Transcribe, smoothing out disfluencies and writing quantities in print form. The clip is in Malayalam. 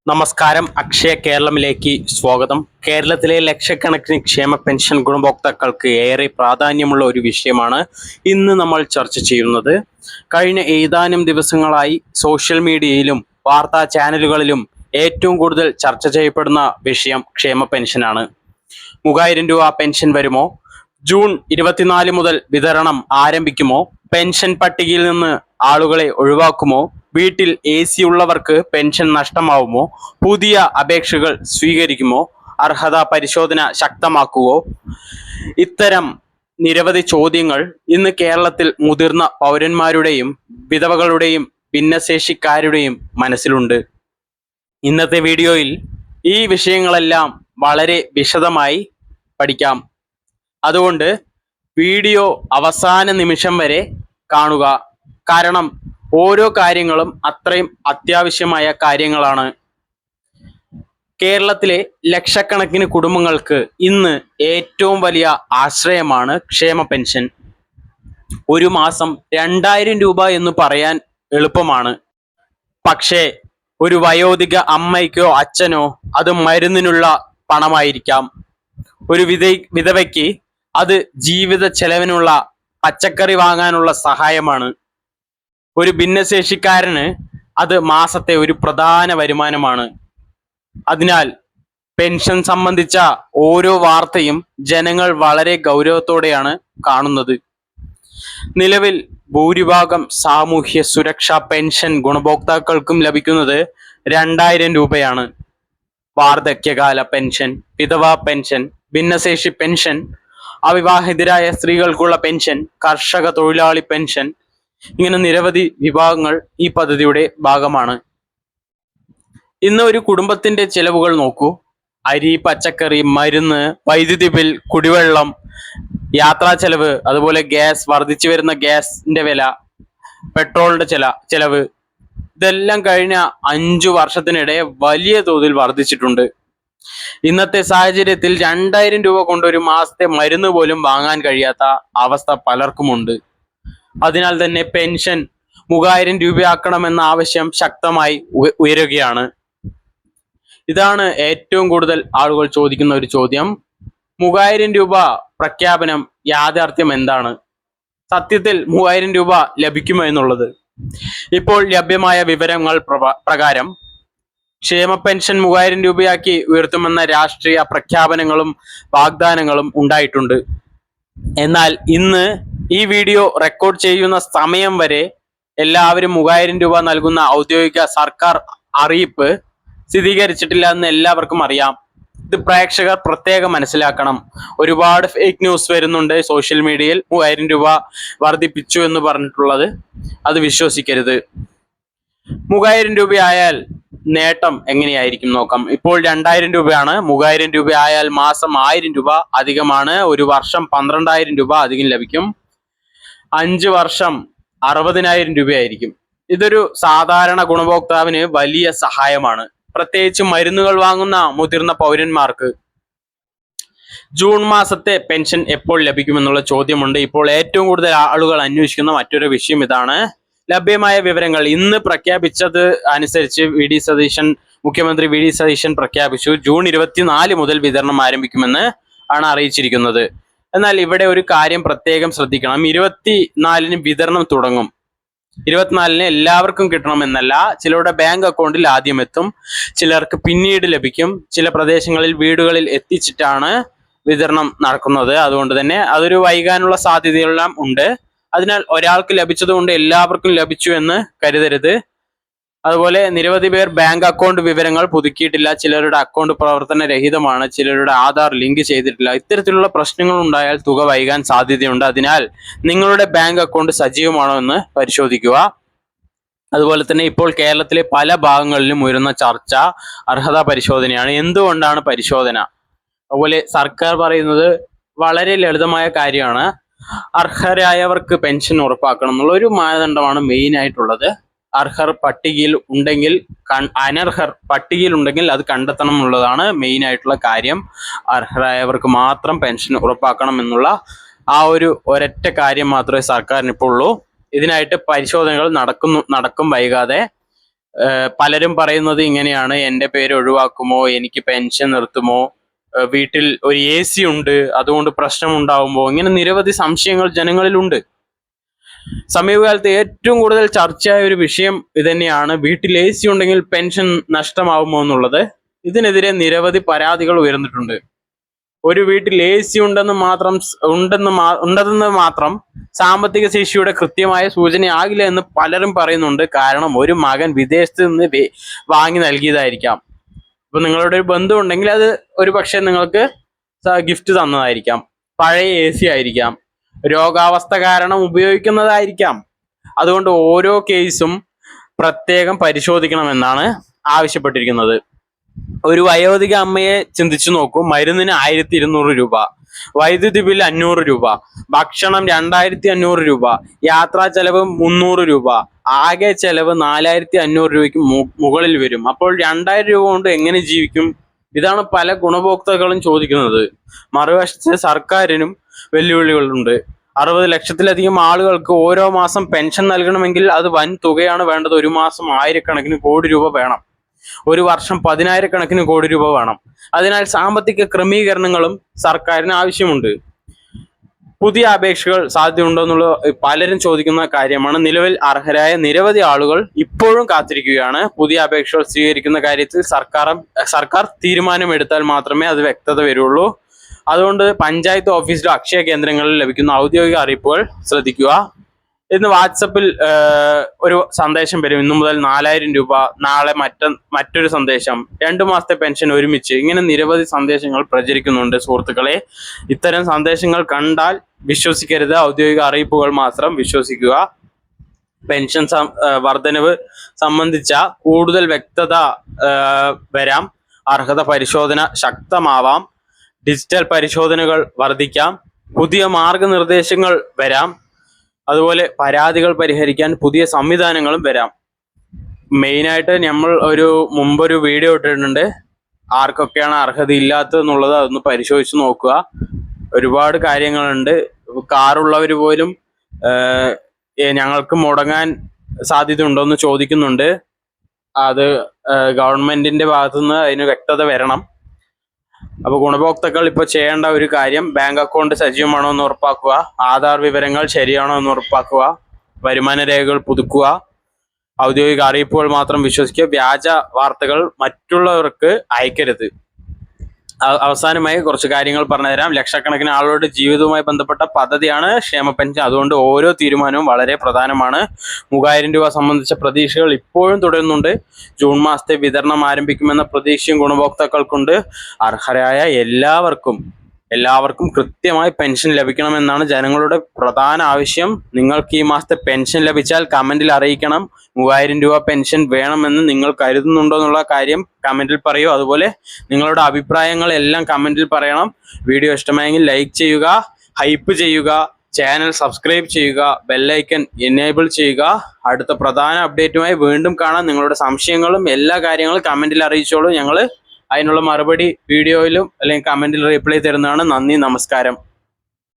നമസ്കാരം. അക്ഷയ കേരളമിലേക്ക് സ്വാഗതം. കേരളത്തിലെ ലക്ഷക്കണക്കിന് ക്ഷേമ പെൻഷൻ ഗുണഭോക്താക്കൾക്ക് ഏറെ പ്രാധാന്യമുള്ള ഒരു വിഷയമാണ് ഇന്ന് നമ്മൾ ചർച്ച ചെയ്യുന്നത്. കഴിഞ്ഞ ഏതാനും ദിവസങ്ങളായി സോഷ്യൽ മീഡിയയിലും വാർത്താ ചാനലുകളിലും ഏറ്റവും കൂടുതൽ ചർച്ച ചെയ്യപ്പെടുന്ന വിഷയം ക്ഷേമ പെൻഷനാണ്. 3000 രൂപ പെൻഷൻ വരുമോ? ജൂൺ 24 മുതൽ വിതരണം ആരംഭിക്കുമോ? പെൻഷൻ പട്ടികയിൽ നിന്ന് ആളുകളെ ഒഴിവാക്കുമോ? വീട്ടിൽ AC ഉള്ളവർക്ക് പെൻഷൻ നഷ്ടമാവുമോ? പുതിയ അപേക്ഷകൾ സ്വീകരിക്കുമോ? അർഹതാ പരിശോധന ശക്തമാക്കുമോ? ഇത്തരം നിരവധി ചോദ്യങ്ങൾ ഇന്ന് കേരളത്തിൽ മുതിർന്ന പൗരന്മാരുടെയും വിധവകളുടെയും ഭിന്നശേഷിക്കാരുടെയും മനസ്സിലുണ്ട്. ഇന്നത്തെ വീഡിയോയിൽ ഈ വിഷയങ്ങളെല്ലാം വളരെ വിശദമായി പഠിക്കാം. അതുകൊണ്ട് വീഡിയോ അവസാന നിമിഷം വരെ കാണുക. കാരണം ഓരോ കാര്യങ്ങളും അത്രയും അത്യാവശ്യമായ കാര്യങ്ങളാണ്. കേരളത്തിലെ ലക്ഷക്കണക്കിന് കുടുംബങ്ങൾക്ക് ഇന്ന് ഏറ്റവും വലിയ ആശ്രയമാണ് ക്ഷേമ പെൻഷൻ. ഒരു മാസം 2000 രൂപ എന്ന് പറയാൻ എളുപ്പമാണ്. പക്ഷേ ഒരു വയോധിക അമ്മയ്ക്കോ അച്ഛനോ അത് മരുന്നിനുള്ള പണമായിരിക്കാം. ഒരു വിധവയ്ക്ക് അത് ജീവിത ചെലവിനുള്ള പച്ചക്കറി വാങ്ങാനുള്ള സഹായമാണ്. ഒരു ഭിന്നശേഷിക്കാരന് അത് മാസത്തെ ഒരു പ്രധാന വരുമാനമാണ്. അതിനാൽ പെൻഷൻ സംബന്ധിച്ച ഓരോ വാർത്തയും ജനങ്ങൾ വളരെ ഗൗരവത്തോടെയാണ് കാണുന്നത്. നിലവിൽ ഭൂരിഭാഗം സാമൂഹ്യ സുരക്ഷാ പെൻഷൻ ഗുണഭോക്താക്കൾക്കും ലഭിക്കുന്നത് 2000 രൂപയാണ്. വാർദ്ധക്യകാല പെൻഷൻ, വിധവാ പെൻഷൻ, ഭിന്നശേഷി പെൻഷൻ, അവിവാഹിതരായ സ്ത്രീകൾക്കുള്ള പെൻഷൻ, കർഷക തൊഴിലാളി പെൻഷൻ, ഇങ്ങനെ നിരവധി വിഭാഗങ്ങൾ ഈ പദ്ധതിയുടെ ഭാഗമാണ്. ഇന്ന് ഒരു കുടുംബത്തിന്റെ ചെലവുകൾ നോക്കൂ. അരി, പച്ചക്കറി, മരുന്ന്, വൈദ്യുതി ബിൽ, കുടിവെള്ളം, യാത്രാ ചെലവ്, അതുപോലെ ഗ്യാസ്, വർദ്ധിച്ചു വരുന്ന ഗ്യാസിന്റെ വില, പെട്രോളിന്റെ ചെലവ്, ഇതെല്ലാം കഴിഞ്ഞ 5 വർഷത്തിനിടെ വലിയ തോതിൽ വർദ്ധിച്ചിട്ടുണ്ട്. ഇന്നത്തെ സാഹചര്യത്തിൽ 2000 രൂപ കൊണ്ട് ഒരു മാസത്തെ മരുന്ന് പോലും വാങ്ങാൻ കഴിയാത്ത അവസ്ഥ പലർക്കുമുണ്ട്. അതിനാൽ തന്നെ പെൻഷൻ 3000 രൂപയാക്കണമെന്ന ആവശ്യം ശക്തമായി ഉയരുകയാണ്. ഇതാണ് ഏറ്റവും കൂടുതൽ ആളുകൾ ചോദിക്കുന്ന ഒരു ചോദ്യം. 3000 രൂപ പ്രഖ്യാപനം യാഥാർത്ഥ്യം എന്താണ്? സത്യത്തിൽ 3000 രൂപ ലഭിക്കുമോ എന്നുള്ളത്? ഇപ്പോൾ ലഭ്യമായ വിവരങ്ങൾ പ്രകാരം ക്ഷേമ പെൻഷൻ 3000 രൂപയാക്കി ഉയർത്തുമെന്ന രാഷ്ട്രീയ പ്രഖ്യാപനങ്ങളും വാഗ്ദാനങ്ങളും ഉണ്ടായിട്ടുണ്ട്. എന്നാൽ ഇന്ന് ഈ വീഡിയോ റെക്കോർഡ് ചെയ്യുന്ന സമയം വരെ എല്ലാവരും 3000 രൂപ നൽകുന്ന ഔദ്യോഗിക സർക്കാർ അറിയിപ്പ് സ്ഥിരീകരിച്ചിട്ടില്ല എന്ന് എല്ലാവർക്കും അറിയാം. ഇത് പ്രേക്ഷകർ പ്രത്യേകം മനസ്സിലാക്കണം. ഒരുപാട് ഫേക്ക് ന്യൂസ് വരുന്നുണ്ട് സോഷ്യൽ മീഡിയയിൽ. 3000 രൂപ വർദ്ധിപ്പിച്ചു എന്ന് പറഞ്ഞിട്ടുള്ളത് അത് വിശ്വസിക്കരുത്. 3000 രൂപയായാൽ നേട്ടം എങ്ങനെയായിരിക്കും നോക്കാം. ഇപ്പോൾ 2000 രൂപയാണ്. 3000 രൂപ ആയാൽ മാസം 1000 രൂപ അധികമാണ്. ഒരു വർഷം 12000 രൂപ അധികം ലഭിക്കും. 5 വർഷം 60000 രൂപയായിരിക്കും. ഇതൊരു സാധാരണ ഗുണഭോക്താവിന് വലിയ സഹായമാണ്, പ്രത്യേകിച്ച് മരുന്നുകൾ വാങ്ങുന്ന മുതിർന്ന പൗരന്മാർക്ക്. ജൂൺ മാസത്തെ പെൻഷൻ എപ്പോൾ ലഭിക്കുമെന്നുള്ള ചോദ്യമുണ്ട്. ഇപ്പോൾ ഏറ്റവും കൂടുതൽ ആളുകൾ അന്വേഷിക്കുന്ന മറ്റൊരു വിഷയം ഇതാണ്. ലഭ്യമായ വിവരങ്ങൾ ഇന്ന് പ്രഖ്യാപിച്ചത് അനുസരിച്ച് മുഖ്യമന്ത്രി വി ഡി സതീശൻ പ്രഖ്യാപിച്ചു ജൂൺ 24 മുതൽ വിതരണം ആരംഭിക്കുമെന്ന് ആണ് അറിയിച്ചിരിക്കുന്നത്. എന്നാൽ ഇവിടെ ഒരു കാര്യം പ്രത്യേകം ശ്രദ്ധിക്കണം. 24-ന് വിതരണം തുടങ്ങും. 24-ന് എല്ലാവർക്കും കിട്ടണമെന്നല്ല. ചിലരുടെ ബാങ്ക് അക്കൗണ്ടിൽ ആദ്യം എത്തും, ചിലർക്ക് പിന്നീട് ലഭിക്കും. ചില പ്രദേശങ്ങളിൽ വീടുകളിൽ എത്തിച്ചിട്ടാണ് വിതരണം നടക്കുന്നത്. അതുകൊണ്ട് തന്നെ അതൊരു വൈകാനുള്ള സാധ്യതയെല്ലാം ഉണ്ട്. അതിനാൽ ഒരാൾക്ക് ലഭിച്ചതുകൊണ്ട് എല്ലാവർക്കും ലഭിച്ചു എന്ന് കരുതരുത്. അതുപോലെ നിരവധി പേർ ബാങ്ക് അക്കൗണ്ട് വിവരങ്ങൾ പുതുക്കിയിട്ടില്ല. ചിലരുടെ അക്കൗണ്ട് പ്രവർത്തനരഹിതമാണ്, ചിലരുടെ ആധാർ ലിങ്ക് ചെയ്തിട്ടില്ല. ഇത്തരത്തിലുള്ള പ്രശ്നങ്ങൾ ഉണ്ടായാൽ തുക വൈകാൻ സാധ്യതയുണ്ട്. അതിനാൽ നിങ്ങളുടെ ബാങ്ക് അക്കൗണ്ട് സജീവമാണോ എന്ന് പരിശോധിക്കുക. അതുപോലെ തന്നെ ഇപ്പോൾ കേരളത്തിലെ പല ഭാഗങ്ങളിലും ഉയരുന്ന ചർച്ച അർഹതാ പരിശോധനയാണ്. എന്തുകൊണ്ടാണ് പരിശോധന? അതുപോലെ സർക്കാർ പറയുന്നത് വളരെ ലളിതമായ കാര്യമാണ്. അർഹരായവർക്ക് പെൻഷൻ ഉറപ്പാക്കണം എന്നുള്ള ഒരു മാനദണ്ഡമാണ് മെയിൻ ആയിട്ടുള്ളത്. അർഹർ പട്ടികയിൽ ഉണ്ടെങ്കിൽ അനർഹർ പട്ടികയിൽ ഉണ്ടെങ്കിൽ അത് കണ്ടെത്തണം എന്നുള്ളതാണ് മെയിൻ ആയിട്ടുള്ള കാര്യം. അർഹരായവർക്ക് മാത്രം പെൻഷൻ ഉറപ്പാക്കണം എന്നുള്ള ആ ഒരൊറ്റ കാര്യം മാത്രമേ സർക്കാരിന് ഇപ്പോൾ ഉള്ളൂ. ഇതിനായിട്ട് പരിശോധനകൾ നടക്കും വൈകാതെ. പലരും പറയുന്നത് ഇങ്ങനെയാണ്, എൻ്റെ പേര് ഒഴിവാക്കുമോ, എനിക്ക് പെൻഷൻ നിർത്തുമോ, വീട്ടിൽ ഒരു AC ഉണ്ട് അതുകൊണ്ട് പ്രശ്നമുണ്ടാവുമോ, ഇങ്ങനെ നിരവധി സംശയങ്ങൾ ജനങ്ങളിലുണ്ട്. സമീപകാലത്ത് ഏറ്റവും കൂടുതൽ ചർച്ചയായ ഒരു വിഷയം ഇതന്നെയാണ്, വീട്ടിൽ AC ഉണ്ടെങ്കിൽ പെൻഷൻ നഷ്ടമാവുമോ എന്നുള്ളത്. ഇതിനെതിരെ നിരവധി പരാതികൾ ഉയർന്നിട്ടുണ്ട്. ഒരു വീട്ടിൽ AC ഉണ്ടെന്ന് മാത്രം സാമ്പത്തിക ശേഷിയുടെ കൃത്യമായ സൂചനയാകില്ല എന്ന് പലരും പറയുന്നുണ്ട്. കാരണം ഒരു മകൻ വിദേശത്ത് നിന്ന് വാങ്ങി നൽകിയതായിരിക്കാം. ഇപ്പൊ നിങ്ങളുടെ ഒരു ബന്ധു ഉണ്ടെങ്കിൽ അത് ഒരു പക്ഷെ നിങ്ങൾക്ക് ഗിഫ്റ്റ് തന്നതായിരിക്കാം, പഴയ AC ആയിരിക്കാം, രോഗാവസ്ഥ കാരണം ഉപയോഗിക്കുന്നതായിരിക്കാം. അതുകൊണ്ട് ഓരോ കേസും പ്രത്യേകം പരിശോധിക്കണമെന്നാണ് ആവശ്യപ്പെട്ടിരിക്കുന്നത്. ഒരു വയോധിക അമ്മയെ ചിന്തിച്ചു നോക്കൂ. മരുന്നിന് 1200 രൂപ, വൈദ്യുതി ബിൽ 500 രൂപ, ഭക്ഷണം 2500 രൂപ, യാത്രാ ചെലവ് 300 രൂപ, ആകെ ചെലവ് 4500 രൂപയ്ക്ക് മുകളിൽ വരും. അപ്പോൾ 2000 രൂപ കൊണ്ട് എങ്ങനെ ജീവിക്കും? ഇതാണ് പല ഗുണഭോക്താക്കളും ചോദിക്കുന്നത്. മറുവശത്ത് സർക്കാരിനും വെല്ലുവിളികളുണ്ട്. 60 ലക്ഷത്തിലധികം ആളുകൾക്ക് ഓരോ മാസം പെൻഷൻ നൽകണമെങ്കിൽ അത് വൻ തുകയാണ് വേണ്ടത്. ഒരു മാസം ആയിരക്കണക്കിന് കോടി രൂപ വേണം, ഒരു വർഷം 10,000 കോടി രൂപ വേണം. അതിനാൽ സാമ്പത്തിക ക്രമീകരണങ്ങളും സർക്കാരിന് ആവശ്യമുണ്ട്. പുതിയ അപേക്ഷകൾ സാധ്യതയുണ്ടോ എന്നുള്ള പലരും ചോദിക്കുന്ന കാര്യമാണ്. നിലവിൽ അർഹരായ നിരവധി ആളുകൾ ഇപ്പോഴും കാത്തിരിക്കുകയാണ്. പുതിയ അപേക്ഷകൾ സ്വീകരിക്കുന്ന കാര്യത്തിൽ സർക്കാർ തീരുമാനമെടുത്താൽ മാത്രമേ അത് വ്യക്തത വരുള്ളൂ. അതുകൊണ്ട് പഞ്ചായത്ത് ഓഫീസിലോ അക്ഷയ കേന്ദ്രങ്ങളിൽ ലഭിക്കുന്ന ഔദ്യോഗിക അറിയിപ്പുകൾ ശ്രദ്ധിക്കുക. ഇന്ന് വാട്സപ്പിൽ ഒരു സന്ദേശം വരും, ഇന്നു മുതൽ 4000 രൂപ, നാളെ മറ്റൊരു സന്ദേശം, 2 മാസത്തെ പെൻഷൻ ഒരുമിച്ച്, ഇങ്ങനെ നിരവധി സന്ദേശങ്ങൾ പ്രചരിക്കുന്നുണ്ട്. സുഹൃത്തുക്കളെ, ഇത്തരം സന്ദേശങ്ങൾ കണ്ടാൽ വിശ്വസിക്കരുത്, ഔദ്യോഗിക അറിയിപ്പുകൾ മാത്രം വിശ്വസിക്കുക. പെൻഷൻ വർധനവ് സംബന്ധിച്ച കൂടുതൽ വ്യക്തത വരാം, അർഹത പരിശോധന ശക്തമാവാം, ഡിജിറ്റൽ പരിശോധനകൾ വർദ്ധിക്കാം, പുതിയ മാർഗനിർദ്ദേശങ്ങൾ വരാം, അതുപോലെ പരാതികൾ പരിഹരിക്കാൻ പുതിയ സംവിധാനങ്ങളും വരാം. മെയിനായിട്ട് നമ്മൾ മുമ്പൊരു വീഡിയോ ഇട്ടിട്ടുണ്ട്, ആർക്കൊക്കെയാണ് അർഹത ഇല്ലാത്തതെന്നുള്ളത് അതൊന്ന് പരിശോധിച്ച് നോക്കുക. ഒരുപാട് കാര്യങ്ങളുണ്ട്. കാറുള്ളവർ പോലും ഞങ്ങൾക്ക് മുടങ്ങാൻ സാധ്യത ഉണ്ടോ എന്ന് ചോദിക്കുന്നുണ്ട്. അത് ഗവൺമെന്റിന്റെ ഭാഗത്തുനിന്ന് അതിന് വ്യക്തത വരണം. അപ്പോൾ ഗുണഭോക്താക്കൾ ഇപ്പോൾ ചെയ്യേണ്ട ഒരു കാര്യം, ബാങ്ക് അക്കൗണ്ട് സജീവമാണോ എന്ന് ഉറപ്പാക്കുക, ആധാർ വിവരങ്ങൾ ശരിയാണോ എന്ന് ഉറപ്പാക്കുക, വരുമാന രേഖകൾ പുതുക്കുക, ഔദ്യോഗിക അറിയിപ്പുകൾ മാത്രം വിശ്വസിക്കുക, വ്യാജ വാർത്തകൾ മറ്റുള്ളവർക്ക് അയക്കരുത്. അവസാനമായി കുറച്ച് കാര്യങ്ങൾ പറഞ്ഞുതരാം. ലക്ഷക്കണക്കിന് ആളുകളുടെ ജീവിതവുമായി ബന്ധപ്പെട്ട പദ്ധതിയാണ് ക്ഷേമ പെൻഷൻ. അതുകൊണ്ട് ഓരോ തീരുമാനവും വളരെ പ്രധാനമാണ്. 3000 രൂപ സംബന്ധിച്ച പ്രതീക്ഷകൾ ഇപ്പോഴും തുടരുന്നുണ്ട്. ജൂൺ മാസത്തെ വിതരണം ആരംഭിക്കുമെന്ന പ്രതീക്ഷയും ഗുണഭോക്താക്കൾക്കുണ്ട്. അർഹരായ എല്ലാവർക്കും കൃത്യമായി പെൻഷൻ ലഭിക്കണമെന്നാണ് ജനങ്ങളുടെ പ്രധാന ആവശ്യം. നിങ്ങൾക്ക് ഈ മാസത്തെ പെൻഷൻ ലഭിച്ചാൽ കമന്റിൽ അറിയിക്കണം. 3000 രൂപ പെൻഷൻ വേണമെന്ന് നിങ്ങൾ കരുതുന്നുണ്ടോ എന്നുള്ള കാര്യം കമന്റിൽ പറയൂ. അതുപോലെ നിങ്ങളുടെ അഭിപ്രായങ്ങൾ എല്ലാം കമന്റിൽ പറയണം. വീഡിയോ ഇഷ്ടമായെങ്കിൽ ലൈക്ക് ചെയ്യുക, ഹൈപ്പ് ചെയ്യുക, ചാനൽ സബ്സ്ക്രൈബ് ചെയ്യുക, ബെല്ലൈക്കൺ എനേബിൾ ചെയ്യുക. അടുത്ത പ്രധാന അപ്ഡേറ്റുമായി വീണ്ടും കാണാം. നിങ്ങളുടെ സംശയങ്ങളും എല്ലാ കാര്യങ്ങളും കമന്റിൽ അറിയിച്ചോളൂ. ഞങ്ങൾ അതിനുള്ള മറുപടി വീഡിയോയിലും അല്ലെങ്കിൽ കമന്റിൽ റിപ്ലൈ തരുന്നതാണ്. നന്ദി, നമസ്കാരം.